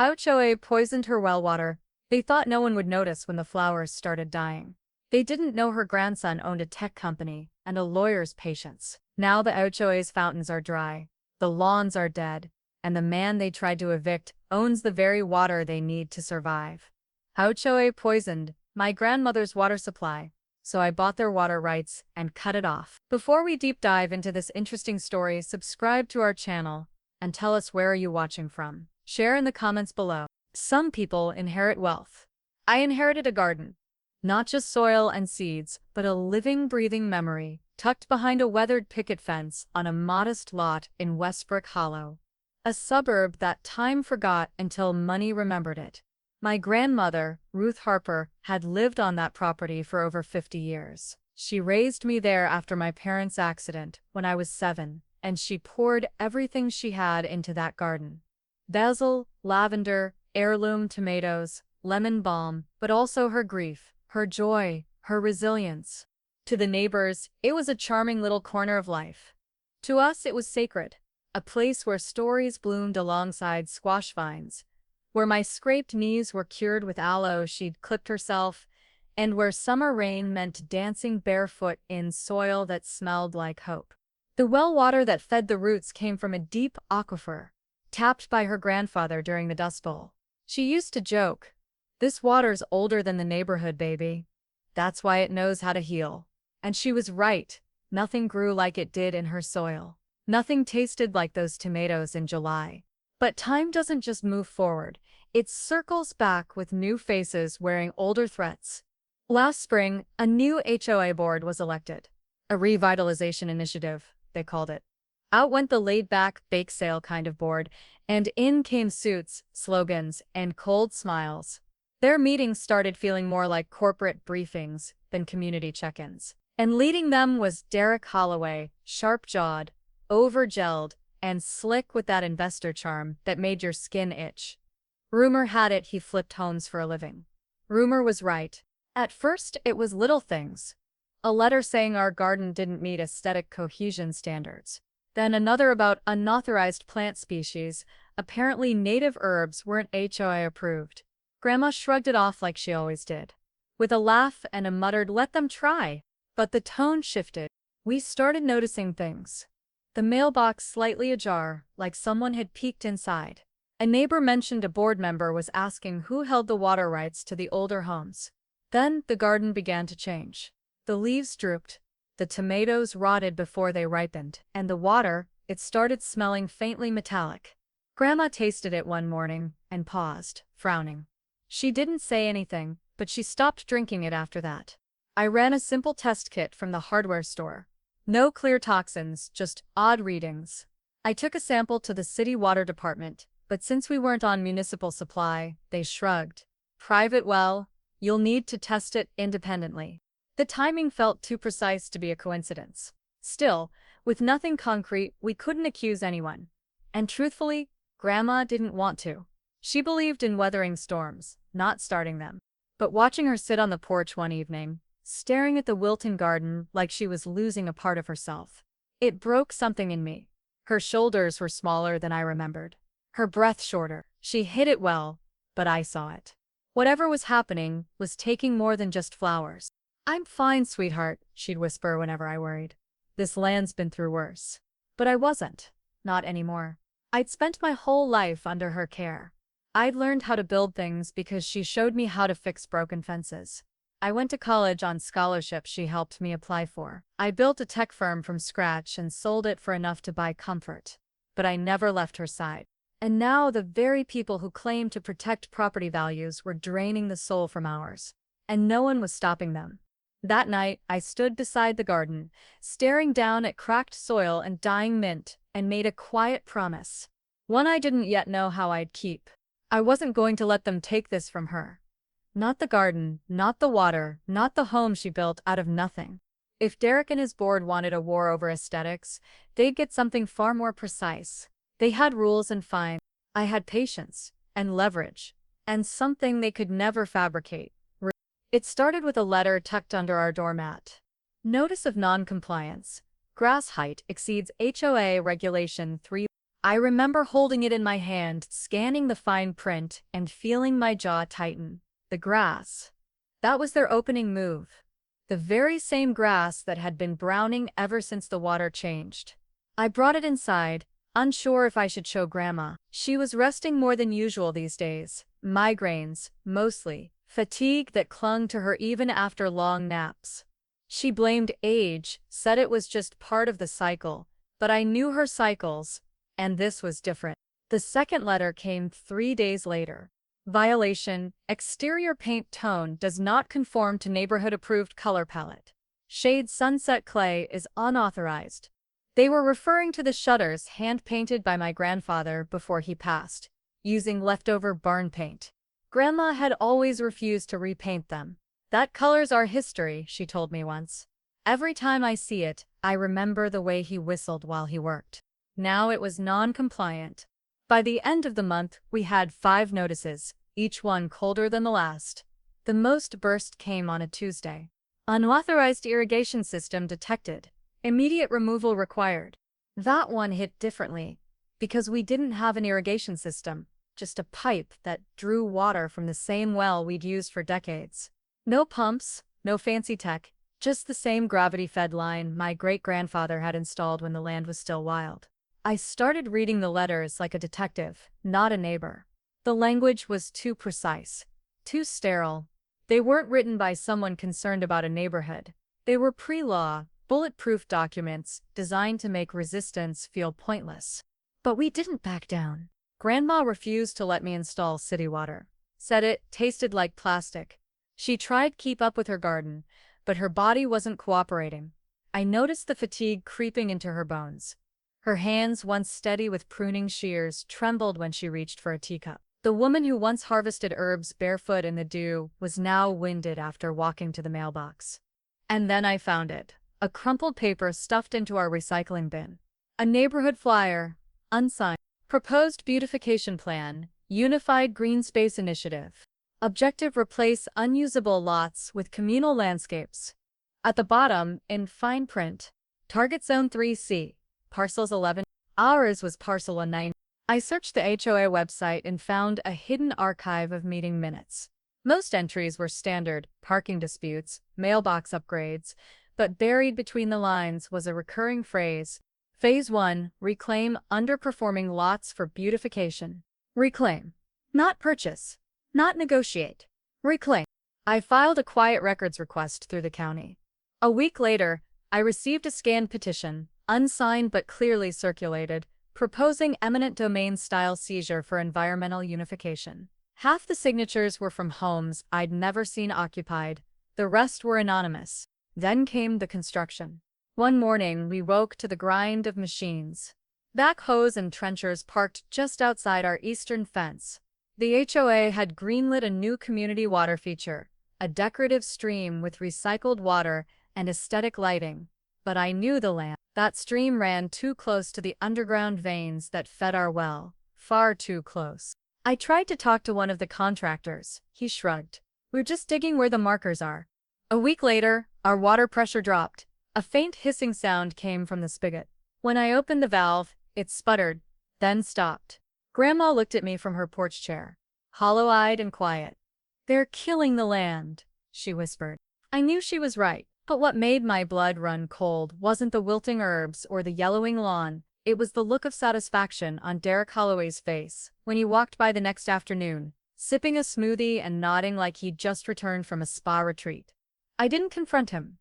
HOA poisoned her well water. They thought no one would notice when the flowers started dying. They didn't know her grandson owned a tech company and a lawyer's patience. Now the HOA's fountains are dry, the lawns are dead, and the man they tried to evict owns the very water they need to survive. HOA poisoned my grandmother's water supply, so I bought their water rights and cut it off. Before we deep dive into this interesting story, subscribe to our channel and tell us where are you watching from. Share in the comments below. Some people inherit wealth. I inherited a garden. Not just soil and seeds, but a living, breathing memory, tucked behind a weathered picket fence on a modest lot in Westbrook Hollow. A suburb that time forgot until money remembered it. My grandmother, Ruth Harper, had lived on that property for over 50 years. She raised me there after my parents' accident when I was 7, and she poured everything she had into that garden. Basil, lavender, heirloom tomatoes, lemon balm, but also her grief, her joy, her resilience. To the neighbors, it was a charming little corner of life. To us, it was sacred, a place where stories bloomed alongside squash vines, where my scraped knees were cured with aloe she'd clipped herself, and where summer rain meant dancing barefoot in soil that smelled like hope. The well water that fed the roots came from a deep aquifer, tapped by her grandfather during the Dust Bowl. She used to joke, "This water's older than the neighborhood, baby. That's why it knows how to heal." And she was right. Nothing grew like it did in her soil. Nothing tasted like those tomatoes in July. But time doesn't just move forward. It circles back with new faces wearing older threats. Last spring, a new HOA board was elected. A revitalization initiative, they called it. Out went the laid-back, bake sale kind of board, and in came suits, slogans, and cold smiles. Their meetings started feeling more like corporate briefings than community check-ins. And leading them was Derek Holloway, sharp-jawed, over-gelled, and slick with that investor charm that made your skin itch. Rumor had it he flipped homes for a living. Rumor was right. At first, it was little things. A letter saying our garden didn't meet aesthetic cohesion standards. Then another about unauthorized plant species. Apparently native herbs weren't HOA approved. Grandma shrugged it off like she always did, with a laugh and a muttered, "Let them try." But the tone shifted. We started noticing things. The mailbox slightly ajar, like someone had peeked inside. A neighbor mentioned a board member was asking who held the water rights to the older homes. Then the garden began to change. The leaves drooped, the tomatoes rotted before they ripened, and the water, it started smelling faintly metallic. Grandma tasted it one morning and paused, frowning. She didn't say anything, but she stopped drinking it after that. I ran a simple test kit from the hardware store. No clear toxins, just odd readings. I took a sample to the city water department, but since we weren't on municipal supply, they shrugged. "Private well, you'll need to test it independently." The timing felt too precise to be a coincidence. Still, with nothing concrete, we couldn't accuse anyone. And truthfully, Grandma didn't want to. She believed in weathering storms, not starting them. But watching her sit on the porch one evening, staring at the Wilton garden like she was losing a part of herself, it broke something in me. Her shoulders were smaller than I remembered. Her breath shorter. She hid it well, but I saw it. Whatever was happening was taking more than just flowers. "I'm fine, sweetheart," she'd whisper whenever I worried. "This land's been through worse." But I wasn't. Not anymore. I'd spent my whole life under her care. I'd learned how to build things because she showed me how to fix broken fences. I went to college on scholarship she helped me apply for. I built a tech firm from scratch and sold it for enough to buy comfort. But I never left her side. And now the very people who claimed to protect property values were draining the soul from ours. And no one was stopping them. That night, I stood beside the garden, staring down at cracked soil and dying mint, and made a quiet promise. One I didn't yet know how I'd keep. I wasn't going to let them take this from her. Not the garden, not the water, not the home she built out of nothing. If Derek and his board wanted a war over aesthetics, they'd get something far more precise. They had rules and fines. I had patience, and leverage, and something they could never fabricate. It started with a letter tucked under our doormat. Notice of non-compliance. Grass height exceeds HOA regulation 3. I remember holding it in my hand, scanning the fine print, and feeling my jaw tighten. The grass. That was their opening move. The very same grass that had been browning ever since the water changed. I brought it inside, unsure if I should show Grandma. She was resting more than usual these days. Migraines, mostly. Fatigue that clung to her even after long naps. She blamed age, said it was just part of the cycle, but I knew her cycles, and this was different. The second letter came 3 days later. Violation: exterior paint tone does not conform to neighborhood-approved color palette. Shade sunset clay is unauthorized. They were referring to the shutters hand-painted by my grandfather before he passed, using leftover barn paint. Grandma had always refused to repaint them. That color's our history, she told me once. Every time I see it, I remember the way he whistled while he worked. Now it was non-compliant. By the end of the month, we had 5 notices, each one colder than the last. The most burst came on a Tuesday. Unauthorized irrigation system detected. Immediate removal required. That one hit differently, because we didn't have an irrigation system, just a pipe that drew water from the same well we'd used for decades. No pumps, no fancy tech, just the same gravity-fed line my great-grandfather had installed when the land was still wild. I started reading the letters like a detective, not a neighbor. The language was too precise, too sterile. They weren't written by someone concerned about a neighborhood. They were pre-law, bulletproof documents designed to make resistance feel pointless. But we didn't back down. Grandma refused to let me install city water. Said it tasted like plastic. She tried to keep up with her garden, but her body wasn't cooperating. I noticed the fatigue creeping into her bones. Her hands, once steady with pruning shears, trembled when she reached for a teacup. The woman who once harvested herbs barefoot in the dew was now winded after walking to the mailbox. And then I found it. A crumpled paper stuffed into our recycling bin. A neighborhood flyer, unsigned. Proposed beautification plan, Unified Green Space Initiative. Objective: replace unusable lots with communal landscapes. At the bottom, in fine print, Target Zone 3C, Parcels 11. Ours was Parcel 19. I searched the HOA website and found a hidden archive of meeting minutes. Most entries were standard: parking disputes, mailbox upgrades, but buried between the lines was a recurring phrase. Phase 1, reclaim underperforming lots for beautification. Reclaim. Not purchase. Not negotiate. Reclaim. I filed a quiet records request through the county. A week later, I received a scanned petition, unsigned but clearly circulated, proposing eminent domain-style seizure for environmental unification. Half the signatures were from homes I'd never seen occupied. The rest were anonymous. Then came the construction. One morning, we woke to the grind of machines. Backhoes and trenchers parked just outside our eastern fence. The HOA had greenlit a new community water feature, a decorative stream with recycled water and aesthetic lighting. But I knew the land. That stream ran too close to the underground veins that fed our well, far too close. I tried to talk to one of the contractors. He shrugged. We're just digging where the markers are. A week later, our water pressure dropped. A faint hissing sound came from the spigot. When I opened the valve, it sputtered, then stopped. Grandma looked at me from her porch chair, hollow-eyed and quiet. "They're killing the land," she whispered. I knew she was right, but what made my blood run cold wasn't the wilting herbs or the yellowing lawn. It was the look of satisfaction on Derek Holloway's face when he walked by the next afternoon, sipping a smoothie and nodding like he'd just returned from a spa retreat. I didn't confront him.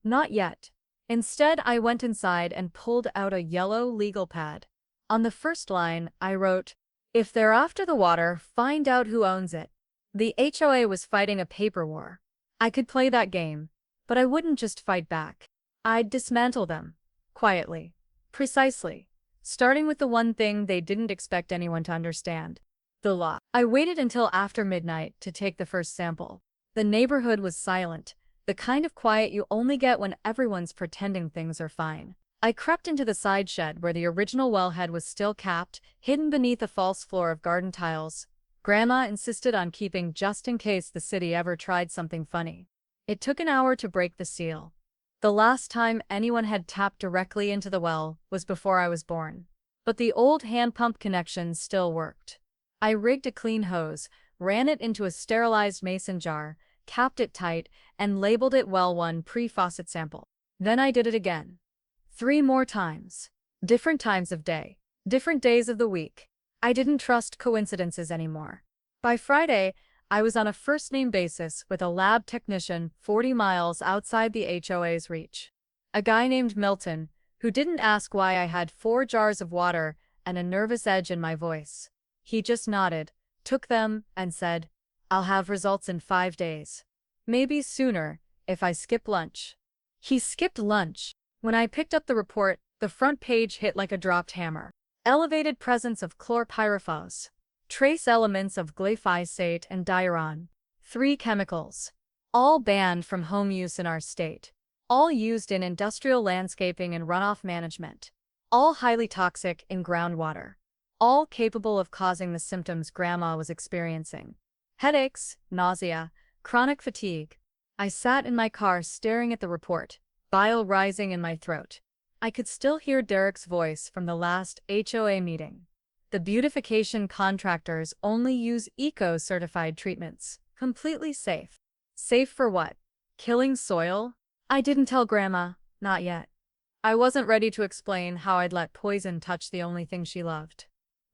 Not yet. Instead, I went inside and pulled out a yellow legal pad. On the first line, I wrote, "If they're after the water, find out who owns it." The HOA was fighting a paper war. I could play that game, but I wouldn't just fight back. I'd dismantle them. Quietly. Precisely. Starting with the one thing they didn't expect anyone to understand. The law. I waited until after midnight to take the first sample. The neighborhood was silent. The kind of quiet you only get when everyone's pretending things are fine. I crept into the side shed where the original wellhead was still capped, hidden beneath a false floor of garden tiles. Grandma insisted on keeping just in case the city ever tried something funny. It took an hour to break the seal. The last time anyone had tapped directly into the well was before I was born. But the old hand pump connection still worked. I rigged a clean hose, ran it into a sterilized mason jar, capped it tight, and labeled it well one pre-faucet sample. Then I did it again. 3 more times. Different times of day. Different days of the week. I didn't trust coincidences anymore. By Friday, I was on a first-name basis with a lab technician 40 miles outside the HOA's reach. A guy named Milton, who didn't ask why I had 4 jars of water and a nervous edge in my voice. He just nodded, took them, and said, "I'll have results in 5 days. Maybe sooner, if I skip lunch." He skipped lunch. When I picked up the report, the front page hit like a dropped hammer. Elevated presence of chlorpyrifos. Trace elements of glyphosate and diuron. 3 chemicals. All banned from home use in our state. All used in industrial landscaping and runoff management. All highly toxic in groundwater. All capable of causing the symptoms Grandma was experiencing. Headaches, nausea, chronic fatigue. I sat in my car staring at the report, bile rising in my throat. I could still hear Derek's voice from the last HOA meeting. The beautification contractors only use eco-certified treatments. Completely safe. Safe for what? Killing soil? I didn't tell Grandma, not yet. I wasn't ready to explain how I'd let poison touch the only thing she loved.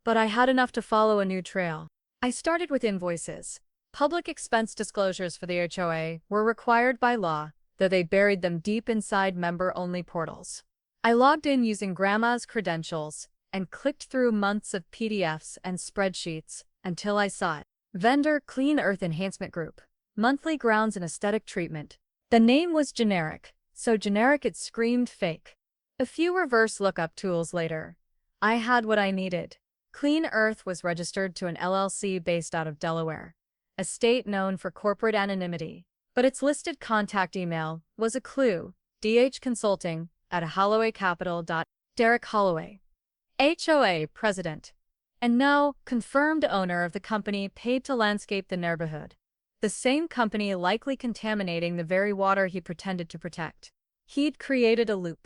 But I had enough to follow a new trail. I started with invoices. Public expense disclosures for the HOA were required by law, though they buried them deep inside member-only portals. I logged in using Grandma's credentials and clicked through months of PDFs and spreadsheets until I saw it. Vendor Clean Earth Enhancement Group. Monthly grounds and aesthetic treatment. The name was generic, so generic it screamed fake. A few reverse lookup tools later, I had what I needed. Clean Earth was registered to an LLC based out of Delaware, a state known for corporate anonymity. But its listed contact email was a clue: dhconsulting@hollowaycapital. Derek Holloway, HOA president, and no, confirmed owner of the company paid to landscape the neighborhood. The same company likely contaminating the very water he pretended to protect. He'd created a loop.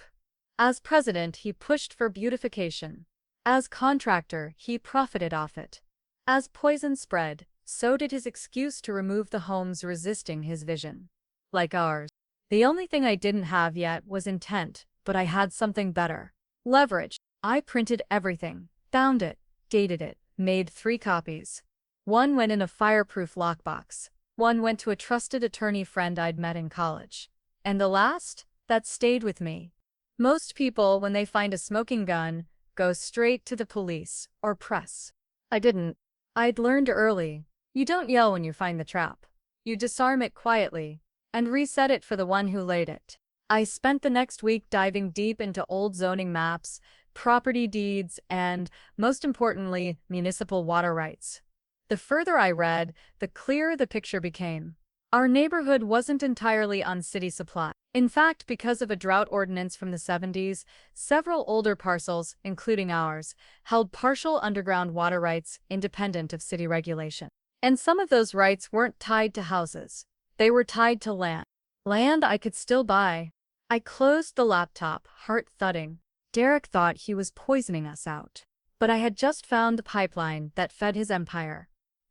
As president, he pushed for beautification. As contractor, he profited off it. As poison spread, so did his excuse to remove the homes resisting his vision. Like ours. The only thing I didn't have yet was intent, but I had something better. Leverage. I printed everything, bound it, dated it, made 3 copies. One went in a fireproof lockbox. One went to a trusted attorney friend I'd met in college. And the last? That stayed with me. Most people, when they find a smoking gun, go straight to the police or press. I didn't. I'd learned early. You don't yell when you find the trap. You disarm it quietly and reset it for the one who laid it. I spent the next week diving deep into old zoning maps, property deeds, and, most importantly, municipal water rights. The further I read, the clearer the picture became. Our neighborhood wasn't entirely on city supply. In fact, because of a drought ordinance from the 70s, several older parcels, including ours, held partial underground water rights independent of city regulation. And some of those rights weren't tied to houses. They were tied to land. Land I could still buy. I closed the laptop, heart thudding. Derek thought he was poisoning us out. But I had just found the pipeline that fed his empire.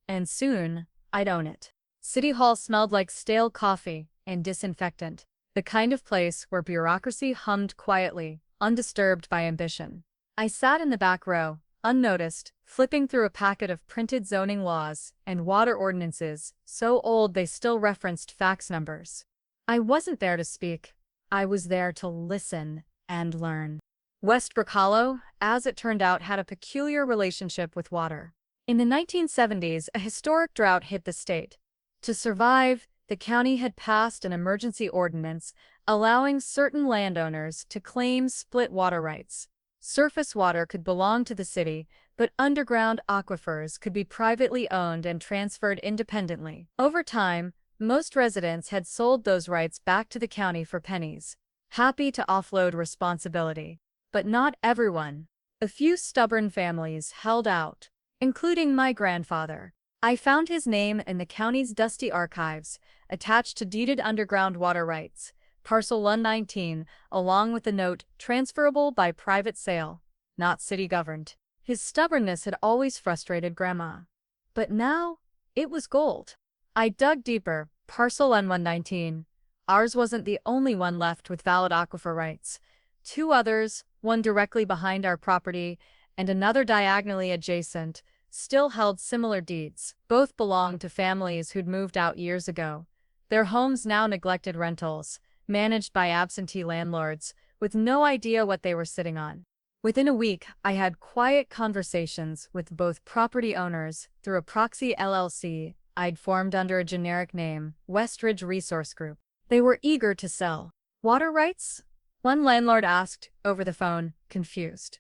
And soon, I'd own it. City Hall smelled like stale coffee and disinfectant. The kind of place where bureaucracy hummed quietly, undisturbed by ambition. I sat in the back row, unnoticed, flipping through a packet of printed zoning laws and water ordinances, so old they still referenced fax numbers. I wasn't there to speak. I was there to listen and learn. Westbrook Hollow, as it turned out, had a peculiar relationship with water. In the 1970s, a historic drought hit the state. To survive, the county had passed an emergency ordinance allowing certain landowners to claim split water rights. Surface water could belong to the city, but underground aquifers could be privately owned and transferred independently. Over time, most residents had sold those rights back to the county for pennies, happy to offload responsibility. But not everyone. A few stubborn families held out, including my grandfather. I found his name in the county's dusty archives, attached to deeded underground water rights, parcel 119, along with the note, transferable by private sale. not city-governed. His stubbornness had always frustrated Grandma. But now, it was gold. I dug deeper. Parcel N119. Ours wasn't the only one left with valid aquifer rights. Two others, one directly behind our property and another diagonally adjacent, still held similar deeds. Both belonged to families who'd moved out years ago. Their homes now neglected rentals, managed by absentee landlords, with no idea what they were sitting on. Within a week, I had quiet conversations with both property owners through a proxy LLC I'd formed under a generic name, Westridge Resource Group. They were eager to sell. Water rights? One landlord asked, over the phone, confused.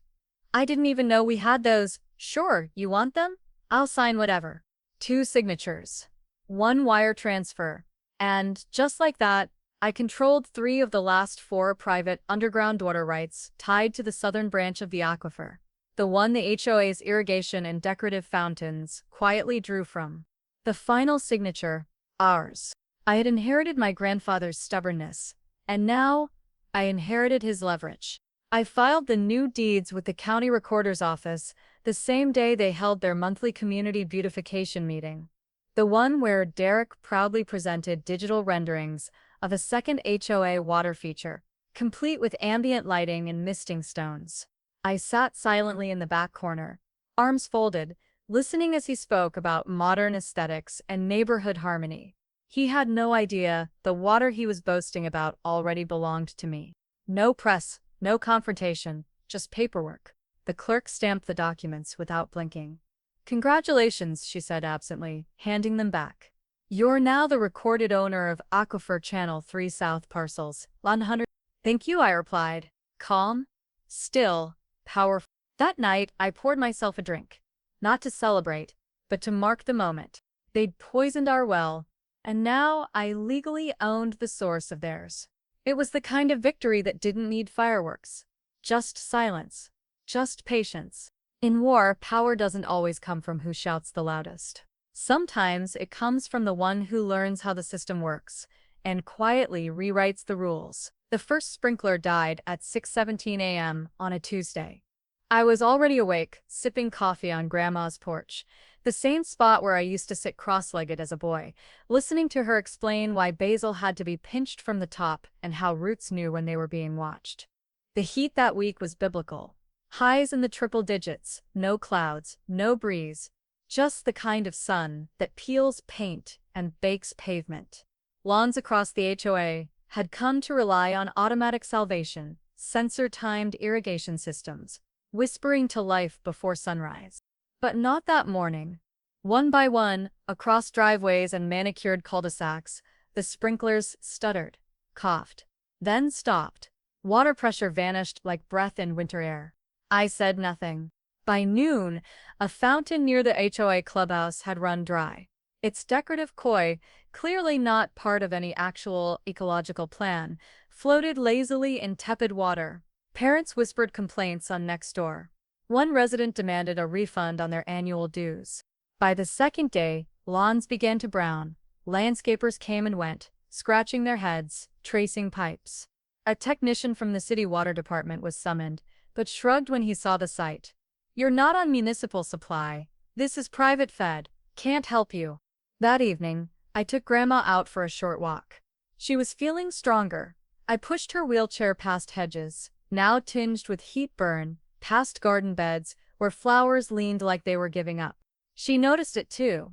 I didn't even know we had those. Sure, you want them? I'll sign whatever. 2 signatures. 1 wire transfer. And, just like that, I controlled 3 of the last 4 private underground water rights tied to the southern branch of the aquifer. The one the HOA's irrigation and decorative fountains quietly drew from. The final signature, ours. I had inherited my grandfather's stubbornness, and now, I inherited his leverage. I filed the new deeds with the county recorder's office the same day they held their monthly community beautification meeting. The one where Derek proudly presented digital renderings of a second HOA water feature, complete with ambient lighting and misting stones. I sat silently in the back corner, arms folded, listening as he spoke about modern aesthetics and neighborhood harmony. He had no idea the water he was boasting about already belonged to me. No press, no confrontation, just paperwork. The clerk stamped the documents without blinking. Congratulations, she said absently, handing them back. You're now the recorded owner of Aquifer Channel 3 South Parcels, 100. Thank you, I replied. Calm, still, powerful. That night, I poured myself a drink. Not to celebrate, but to mark the moment. They'd poisoned our well, and now I legally owned the source of theirs. It was the kind of victory that didn't need fireworks. Just silence. Just patience. In war, power doesn't always come from who shouts the loudest. Sometimes it comes from the one who learns how the system works and quietly rewrites the rules. The first sprinkler died at 6:17 a.m. on a Tuesday. I was already awake, sipping coffee on Grandma's porch, the same spot where I used to sit cross-legged as a boy, listening to her explain why basil had to be pinched from the top and how roots knew when they were being watched. The heat that week was biblical. Highs in the triple digits, no clouds, no breeze, just the kind of sun that peels paint and bakes pavement. Lawns across the HOA had come to rely on automatic salvation, sensor-timed irrigation systems, whispering to life before sunrise. But not that morning. One by one, across driveways and manicured cul-de-sacs, the sprinklers stuttered, coughed, then stopped. Water pressure vanished like breath in winter air. I said nothing. By noon, a fountain near the HOA clubhouse had run dry. Its decorative koi, clearly not part of any actual ecological plan, floated lazily in tepid water. Parents whispered complaints on next door. One resident demanded a refund on their annual dues. By the second day, lawns began to brown. Landscapers came and went, scratching their heads, tracing pipes. A technician from the city water department was summoned, but shrugged when he saw the site. You're not on municipal supply. This is private fed. Can't help you. That evening, I took Grandma out for a short walk. She was feeling stronger. I pushed her wheelchair past hedges, now tinged with heat burn, past garden beds, where flowers leaned like they were giving up. She noticed it too.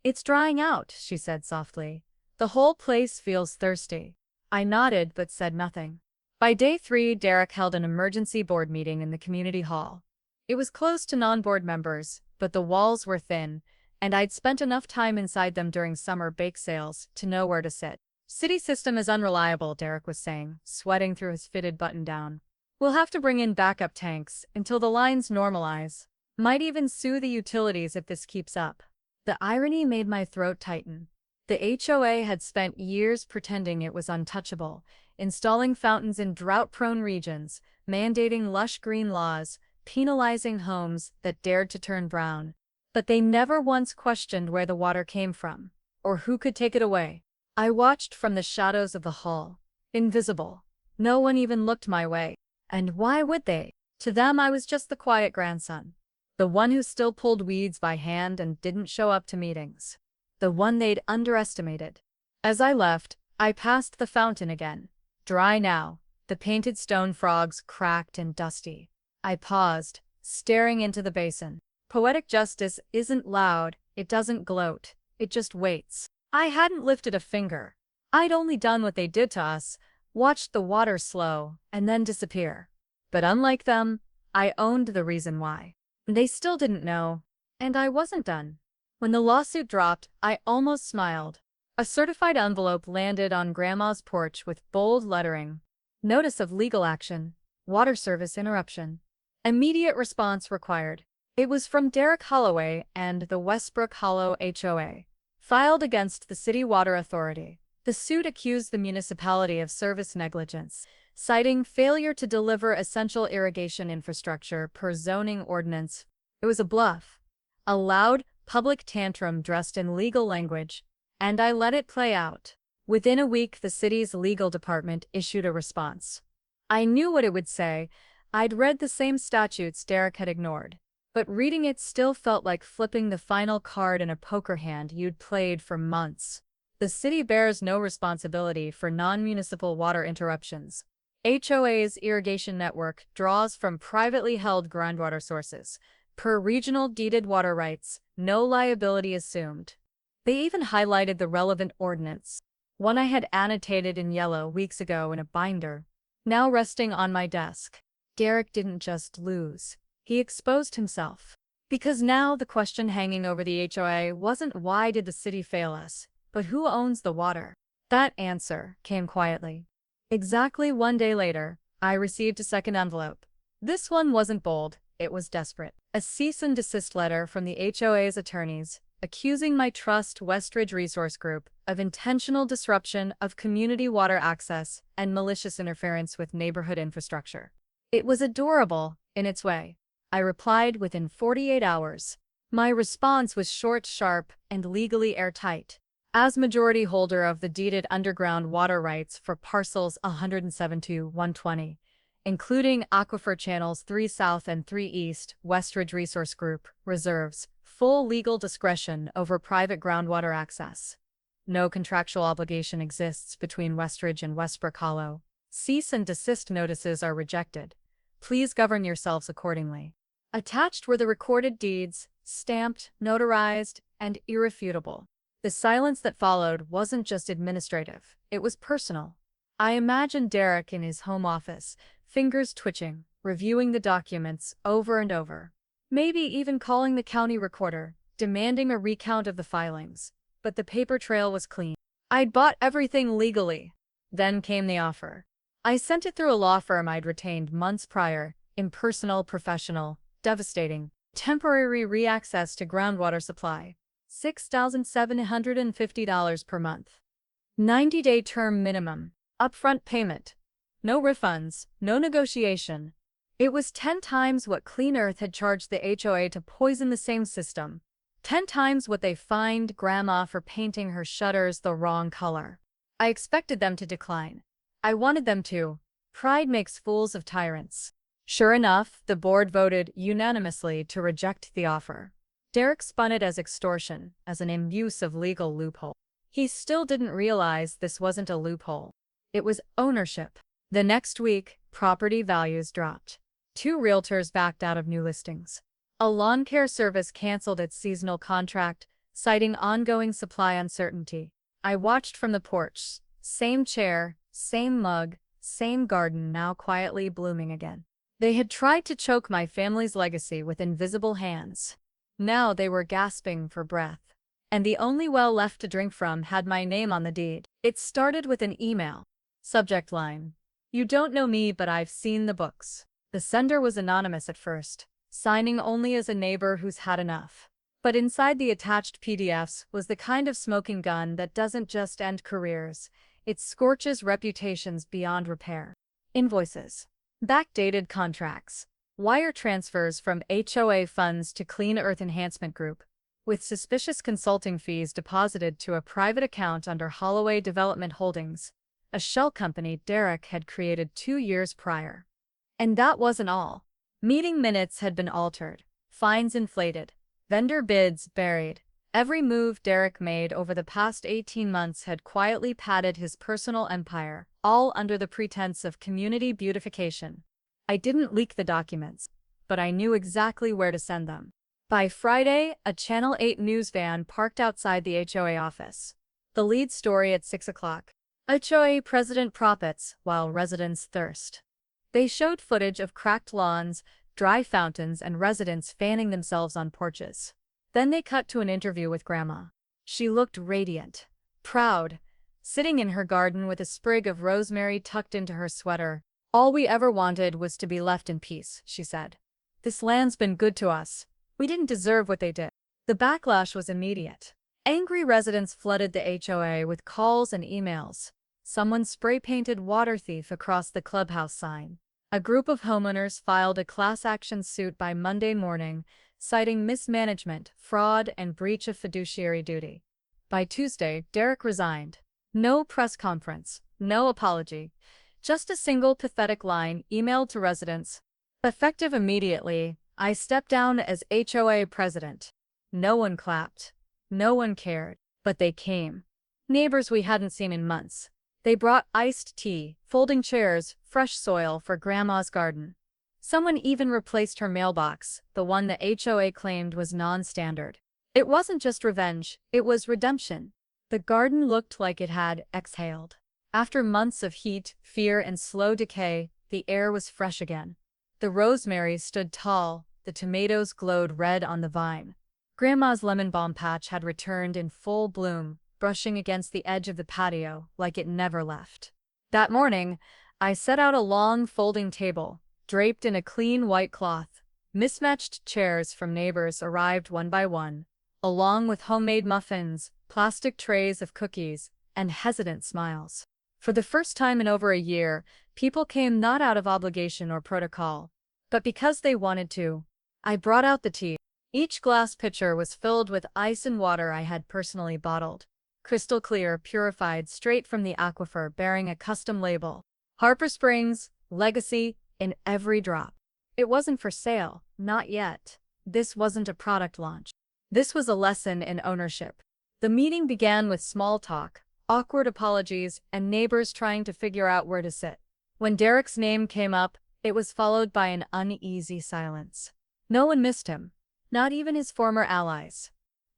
It's drying out, she said softly. The whole place feels thirsty. I nodded but said nothing. By day 3, Derek held an emergency board meeting in the community hall. It was closed to non-board members, but the walls were thin, and I'd spent enough time inside them during summer bake sales to know where to sit. City system is unreliable, Derek was saying, sweating through his fitted button-down. We'll have to bring in backup tanks until the lines normalize. Might even sue the utilities if this keeps up. The irony made my throat tighten. The HOA had spent years pretending it was untouchable, installing fountains in drought-prone regions, mandating lush green laws, penalizing homes that dared to turn brown. But they never once questioned where the water came from, or who could take it away. I watched from the shadows of the hall. Invisible. No one even looked my way. And why would they? To them, I was just the quiet grandson. The one who still pulled weeds by hand and didn't show up to meetings. The one they'd underestimated. As I left, I passed the fountain again. Dry now, the painted stone frogs cracked and dusty. I paused, staring into the basin. Poetic justice isn't loud, it doesn't gloat, it just waits. I hadn't lifted a finger. I'd only done what they did to us, watched the water slow and then disappear. But unlike them, I owned the reason why. They still didn't know, and I wasn't done. When the lawsuit dropped, I almost smiled. A certified envelope landed on Grandma's porch with bold lettering. Notice of legal action. Water service interruption. Immediate response required. It was from Derek Holloway and the Westbrook Hollow HOA. Filed against the City Water Authority. The suit accused the municipality of service negligence, citing failure to deliver essential irrigation infrastructure per zoning ordinance. It was a bluff. A loud, public tantrum dressed in legal language, and I let it play out. Within a week, the city's legal department issued a response. I knew what it would say. I'd read the same statutes Derek had ignored. But reading it still felt like flipping the final card in a poker hand you'd played for months. The city bears no responsibility for non-municipal water interruptions. HOA's irrigation network draws from privately held groundwater sources. Per regional deeded water rights, no liability assumed. They even highlighted the relevant ordinance, one I had annotated in yellow weeks ago in a binder, now resting on my desk. Derek didn't just lose. He exposed himself. Because now the question hanging over the HOA wasn't why did the city fail us, but who owns the water? That answer came quietly. Exactly one day later, I received a second envelope. This one wasn't bold, it was desperate. A cease and desist letter from the HOA's attorneys, accusing my trust Westridge Resource Group of intentional disruption of community water access and malicious interference with neighborhood infrastructure. It was adorable, in its way. I replied within 48 hours. My response was short, sharp, and legally airtight. As majority holder of the deeded underground water rights for parcels 107 to 120, including Aquifer Channels 3 South and 3 East, Westridge Resource Group reserves full legal discretion over private groundwater access. No contractual obligation exists between Westridge and Westbrook Hollow. Cease and desist notices are rejected. Please govern yourselves accordingly. Attached were the recorded deeds, stamped, notarized, and irrefutable. The silence that followed wasn't just administrative, it was personal. I imagined Derek in his home office, fingers twitching, reviewing the documents over and over. Maybe even calling the county recorder, demanding a recount of the filings. But the paper trail was clean. I'd bought everything legally. Then came the offer. I sent it through a law firm I'd retained months prior. Impersonal, professional, devastating. Temporary re-access to groundwater supply. $6,750 per month. 90-day term minimum. Upfront payment. No refunds, no negotiation. It was 10 times what Clean Earth had charged the HOA to poison the same system. 10 times what they fined Grandma for painting her shutters the wrong color. I expected them to decline. I wanted them to. Pride makes fools of tyrants. Sure enough, the board voted unanimously to reject the offer. Derek spun it as extortion, as an abuse of legal loophole. He still didn't realize this wasn't a loophole. It was ownership. The next week, property values dropped. 2 realtors backed out of new listings. A lawn care service canceled its seasonal contract, citing ongoing supply uncertainty. I watched from the porch. Same chair, same mug, same garden now quietly blooming again. They had tried to choke my family's legacy with invisible hands. Now they were gasping for breath. And the only well left to drink from had my name on the deed. It started with an email. Subject line: "You don't know me, but I've seen the books." The sender was anonymous at first, signing only as a neighbor who's had enough. But inside the attached PDFs was the kind of smoking gun that doesn't just end careers, it scorches reputations beyond repair. Invoices. Backdated contracts. Wire transfers from HOA funds to Clean Earth Enhancement Group, with suspicious consulting fees deposited to a private account under Holloway Development Holdings, a shell company Derek had created 2 years prior. And that wasn't all. Meeting minutes had been altered, fines inflated, vendor bids buried. Every move Derek made over the past 18 months had quietly padded his personal empire, all under the pretense of community beautification. I didn't leak the documents, but I knew exactly where to send them. By Friday, a Channel 8 news van parked outside the HOA office. The lead story at 6 o'clock. HOA president profits while residents thirst. They showed footage of cracked lawns, dry fountains, and residents fanning themselves on porches. Then they cut to an interview with Grandma. She looked radiant, proud, sitting in her garden with a sprig of rosemary tucked into her sweater. "All we ever wanted was to be left in peace," she said. "This land's been good to us. We didn't deserve what they did." The backlash was immediate. Angry residents flooded the HOA with calls and emails. Someone spray-painted "water thief" across the clubhouse sign. A group of homeowners filed a class action suit by Monday morning, citing mismanagement, fraud, and breach of fiduciary duty. By Tuesday, Derek resigned. No press conference, no apology, just a single pathetic line emailed to residents. Effective immediately, I stepped down as HOA president. No one clapped. No one cared. But they came. Neighbors we hadn't seen in months. They brought iced tea, folding chairs, fresh soil for Grandma's garden. Someone even replaced her mailbox, the one the HOA claimed was non-standard. It wasn't just revenge, it was redemption. The garden looked like it had exhaled. After months of heat, fear, and slow decay, the air was fresh again. The rosemary stood tall, the tomatoes glowed red on the vine. Grandma's lemon balm patch had returned in full bloom, brushing against the edge of the patio like it never left. That morning, I set out a long folding table, draped in a clean white cloth. Mismatched chairs from neighbors arrived one by one, along with homemade muffins, plastic trays of cookies, and hesitant smiles. For the first time in over a year, people came not out of obligation or protocol, but because they wanted to. I brought out the tea. Each glass pitcher was filled with ice and water I had personally bottled. Crystal clear, purified straight from the aquifer, bearing a custom label. Harper Springs, Legacy, in every drop. It wasn't for sale, not yet. This wasn't a product launch. This was a lesson in ownership. The meeting began with small talk, awkward apologies, and neighbors trying to figure out where to sit. When Derek's name came up, it was followed by an uneasy silence. No one missed him, not even his former allies.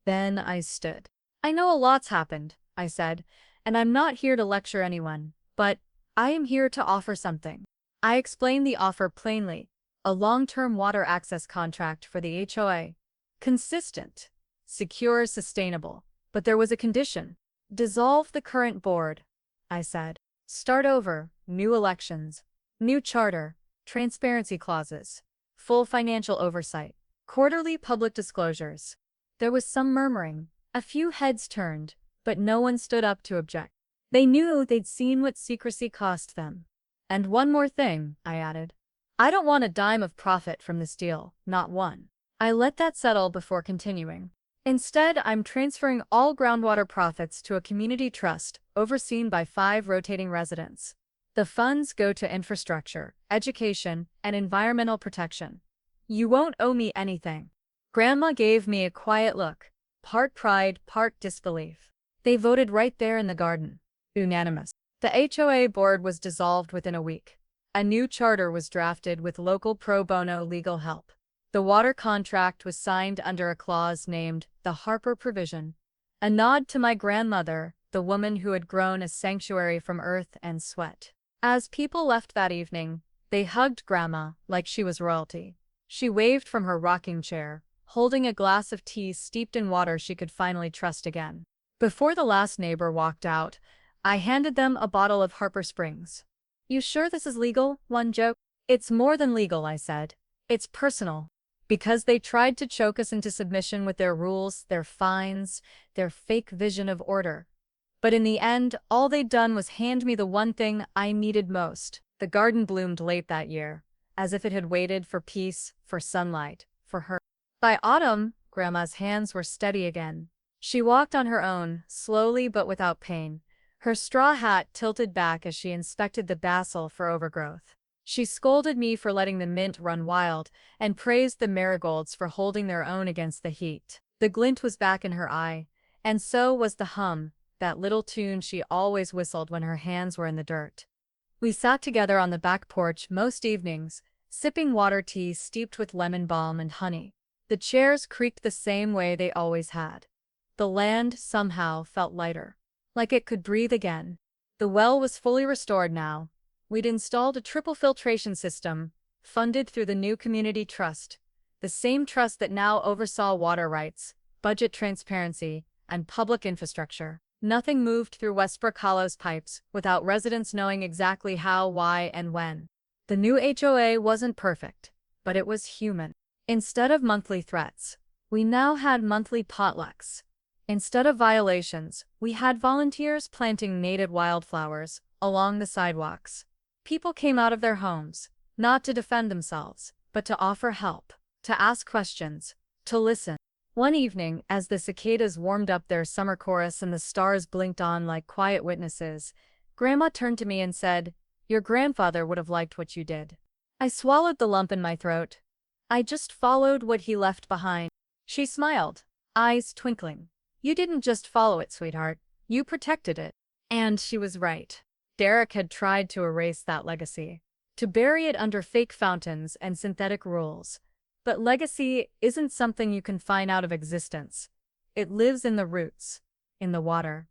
Then I stood. "I know a lot's happened," I said, "and I'm not here to lecture anyone, but I am here to offer something." I explained the offer plainly: a long-term water access contract for the HOA. Consistent, secure, sustainable. But there was a condition. "Dissolve the current board," I said. "Start over, new elections, new charter, transparency clauses, full financial oversight, quarterly public disclosures." There was some murmuring. A few heads turned, but no one stood up to object. They knew they'd seen what secrecy cost them. "And one more thing," I added. "I don't want a dime of profit from this deal, not one." I let that settle before continuing. "Instead, I'm transferring all groundwater profits to a community trust, overseen by 5 rotating residents. The funds go to infrastructure, education, and environmental protection. You won't owe me anything." Grandma gave me a quiet look, part pride, part disbelief. They voted right there in the garden. Unanimous. The HOA board was dissolved within a week. A new charter was drafted with local pro bono legal help. The water contract was signed under a clause named the Harper Provision, a nod to my grandmother, the woman who had grown a sanctuary from earth and sweat. As people left that evening, they hugged Grandma like she was royalty. She waved from her rocking chair, holding a glass of tea steeped in water she could finally trust again. Before the last neighbor walked out, I handed them a bottle of Harper Springs. "You sure this is legal?" one joked. "It's more than legal," I said. "It's personal." Because they tried to choke us into submission with their rules, their fines, their fake vision of order. But in the end, all they'd done was hand me the one thing I needed most. The garden bloomed late that year, as if it had waited for peace, for sunlight, for her. By autumn, Grandma's hands were steady again. She walked on her own, slowly but without pain, her straw hat tilted back as she inspected the basil for overgrowth. She scolded me for letting the mint run wild, and praised the marigolds for holding their own against the heat. The glint was back in her eye, and so was the hum, that little tune she always whistled when her hands were in the dirt. We sat together on the back porch most evenings, sipping water tea steeped with lemon balm and honey. The chairs creaked the same way they always had. The land, somehow, felt lighter, like it could breathe again. The well was fully restored now. We'd installed a triple filtration system, funded through the new community trust, the same trust that now oversaw water rights, budget transparency, and public infrastructure. Nothing moved through Westbrook Hollow's pipes without residents knowing exactly how, why, and when. The new HOA wasn't perfect, but it was human. Instead of monthly threats, we now had monthly potlucks. Instead of violations, we had volunteers planting native wildflowers along the sidewalks. People came out of their homes, not to defend themselves, but to offer help, to ask questions, to listen. One evening, as the cicadas warmed up their summer chorus and the stars blinked on like quiet witnesses, Grandma turned to me and said, "Your grandfather would have liked what you did." I swallowed the lump in my throat. I just followed what he left behind. She smiled, eyes twinkling. "You didn't just follow it, sweetheart. You protected it." And she was right. Derek had tried to erase that legacy, to bury it under fake fountains and synthetic rules. But legacy isn't something you can find out of existence. It lives in the roots, in the water,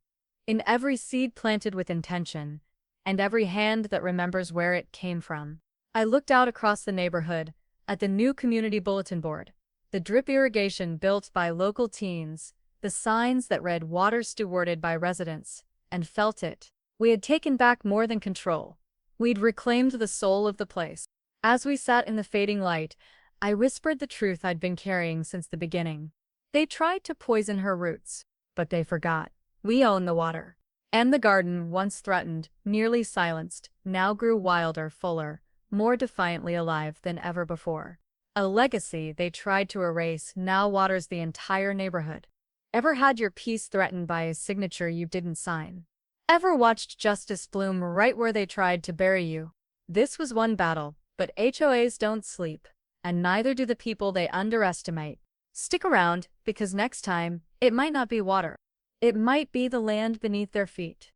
in every seed planted with intention, and every hand that remembers where it came from. I looked out across the neighborhood, at the new community bulletin board, the drip irrigation built by local teens, the signs that read "Water stewarded by residents," and felt it. We had taken back more than control. We'd reclaimed the soul of the place. As we sat in the fading light, I whispered the truth I'd been carrying since the beginning. They tried to poison her roots, but they forgot. We own the water. And the garden, once threatened, nearly silenced, now grew wilder, fuller, more defiantly alive than ever before. A legacy they tried to erase now waters the entire neighborhood. Ever had your peace threatened by a signature you didn't sign? Ever watched justice bloom right where they tried to bury you? This was one battle, but HOAs don't sleep. And neither do the people they underestimate. Stick around, because next time, it might not be water. It might be the land beneath their feet.